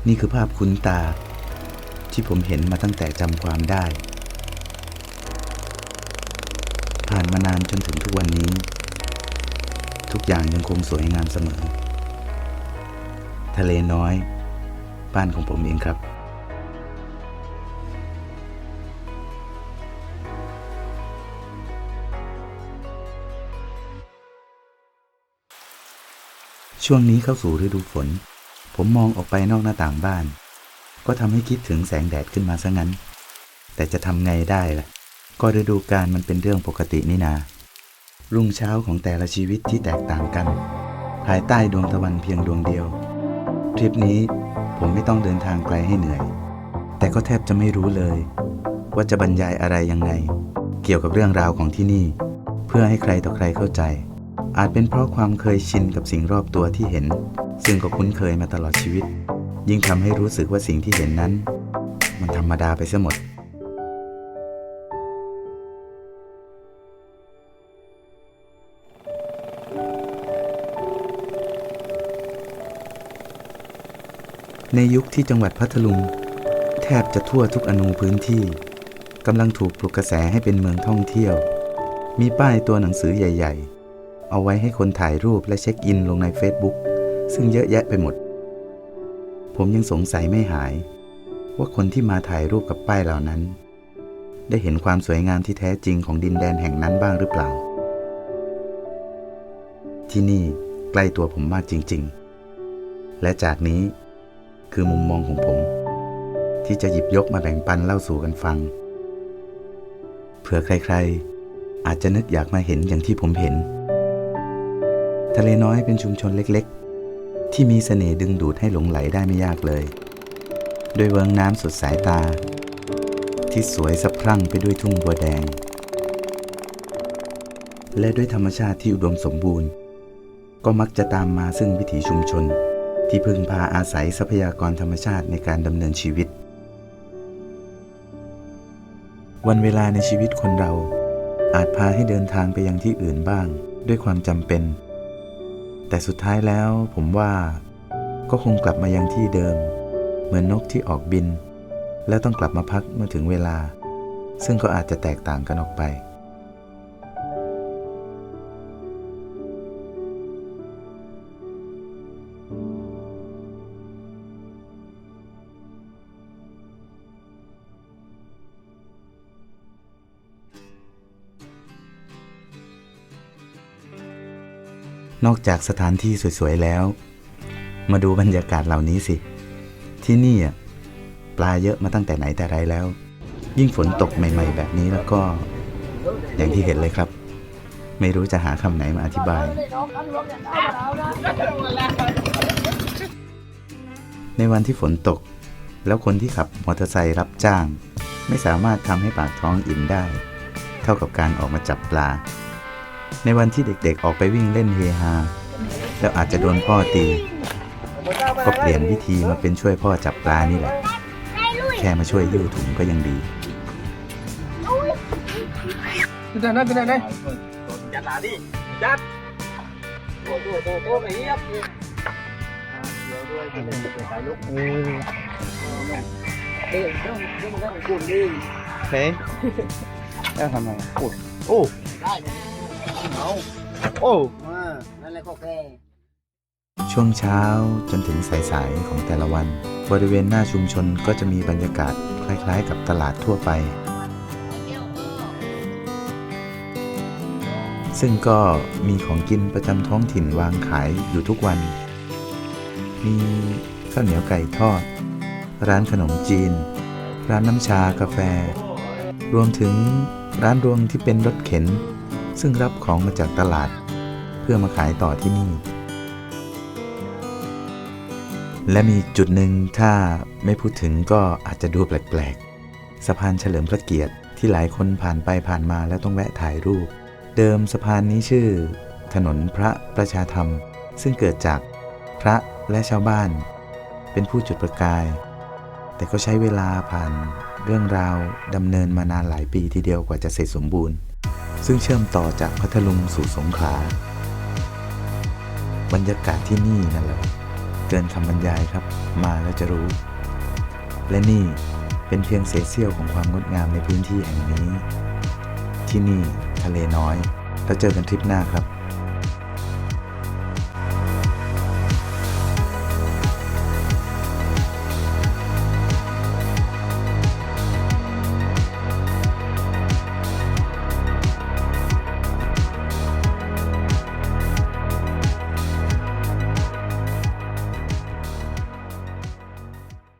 นี่คือภาพคุ้นตาที่ผมเห็นมาตั้งแต่จำความได้ผ่านมานานจนถึงทุกวันนี้ทุกอย่างยังคงสวยงามเสมอทะเลน้อยบ้านของผมเองครับช่วงนี้เข้าสู่ฤดูฝนผมมองออกไปนอกหน้าต่างบ้านก็ทำให้คิดถึงแสงแดดขึ้นมาซะงั้นแต่จะทำไงได้ล่ะก็ฤดูกาลมันเป็นเรื่องปกตินี่นารุ่งเช้าของแต่ละชีวิตที่แตกต่างกันภายใต้ดวงตะวันเพียงดวงเดียวทริปนี้ผมไม่ต้องเดินทางไกลให้เหนื่อยแต่ก็แทบจะไม่รู้เลยว่าจะบรรยายอะไรยังไงเกี่ยวกับเรื่องราวของที่นี่เพื่อให้ใครต่อใครเข้าใจอาจเป็นเพราะความเคยชินกับสิ่งรอบตัวที่เห็นซึ่งก็คุ้นเคยมาตลอดชีวิตยิ่งทำให้รู้สึกว่าสิ่งที่เห็นนั้นมันธรรมดาไปเสียหมดในยุคที่จังหวัดพัทลุงแทบจะทั่วทุกอนูพื้นที่กำลังถูกปลุกกระแสให้เป็นเมืองท่องเที่ยวมีป้ายตัวหนังสือใหญ่ๆเอาไว้ให้คนถ่ายรูปและเช็คอินลงใน Facebook ซึ่งเยอะแยะไปหมดผมยังสงสัยไม่หายว่าคนที่มาถ่ายรูปกับป้ายเหล่านั้นได้เห็นความสวยงามที่แท้จริงของดินแดนแห่งนั้นบ้างหรือเปล่าที่นี่ใกล้ตัวผมมากจริงๆและจากนี้คือมุมมองของผมที่จะหยิบยกมาแบ่งปันเล่าสู่กันฟังเผื่อใครๆอาจจะนึกอยากมาเห็นอย่างที่ผมเห็นทะเลน้อยเป็นชุมชนเล็กๆที่มีเสน่ห์ดึงดูดให้หลงไหลได้ไม่ยากเลยด้วยเวิ้งน้ำสุดสายตาที่สวยสะพรั่งไปด้วยทุ่งบัวแดงและด้วยธรรมชาติที่อุดมสมบูรณ์ก็มักจะตามมาซึ่งวิถีชุมชนที่พึ่งพาอาศัยทรัพยากรธรรมชาติในการดำเนินชีวิตวันเวลาในชีวิตคนเราอาจพาให้เดินทางไปยังที่อื่นบ้างด้วยความจำเป็นแต่สุดท้ายแล้วผมว่าก็คงกลับมายังที่เดิมเหมือนนกที่ออกบินแล้วต้องกลับมาพักเมื่อถึงเวลาซึ่งก็อาจจะแตกต่างกันออกไปนอกจากสถานที่สวยๆแล้วมาดูบรรยากาศเหล่านี้สิที่นี่ปลาเยอะมาตั้งแต่ไหนแต่ไรแล้วยิ่งฝนตกใหม่ๆแบบนี้แล้วก็อย่างที่เห็นเลยครับไม่รู้จะหาคำไหนมาอธิบายในวันที่ฝนตกแล้วคนที่ขับมอเตอร์ไซค์รับจ้างไม่สามารถทำให้ปากท้องอิ่มได้เท่ากับการออกมาจับปลาในวันที่เด็กๆออกไปวิ่งเล่นเฮฮาแล้วอาจจะโดนพ่อตีก็เปลี่ยนวิธีมาเป็นช่วยพ่อจับปลานี่แหละแค่มาช่วยยิ้วถุงก็ยังดีขึ้นได้ขึ้นได้จัดตาดิจัดโอ้ไปเยียบเดี๋ยวด้วยจะเป็นสายลุกเดี๋ยวมันก็กุ่นดิเฮ้ยแล้วทำไมกุ่นโอ้ได้เอาโอ้นั่นแหละก็แค่ช่วงเช้าจนถึงสายๆของแต่ละวันบริเวณหน้าชุมชนก็จะมีบรรยากาศคล้ายๆกับตลาดทั่วไปซึ่งก็มีของกินประจำท้องถิ่นวางขายอยู่ทุกวันมีข้าวเหนียวไก่ทอดร้านขนมจีนร้านน้ำชากาแฟรวมถึงร้านรวงที่เป็นรถเข็นซึ่งรับของมาจากตลาดเพื่อมาขายต่อที่นี่และมีจุดหนึ่งถ้าไม่พูดถึงก็อาจจะดูแปลกๆสะพานเฉลิมพระเกียรติที่หลายคนผ่านไปผ่านมาแล้วต้องแวะถ่ายรูปเดิมสะพานนี้ชื่อถนนพระประชาธรรมซึ่งเกิดจากพระและชาวบ้านเป็นผู้จุดประกายแต่ก็ใช้เวลาผ่านเรื่องราวดำเนินมานานหลายปีทีเดียวกว่าจะเสร็จสมบูรณ์ซึ่งเชื่อมต่อจากพัทลุงสู่สงขลาบรรยากาศที่นี่นั่นแหละ เกินคำบรรยายครับ มาแล้วจะรู้ และนี่เป็นเพียงเศษเสี้ยวของความงดงามในพื้นที่แห่งนี้ ที่นี่ทะเลน้อยแล้วเจอกันทริปหน้าครับ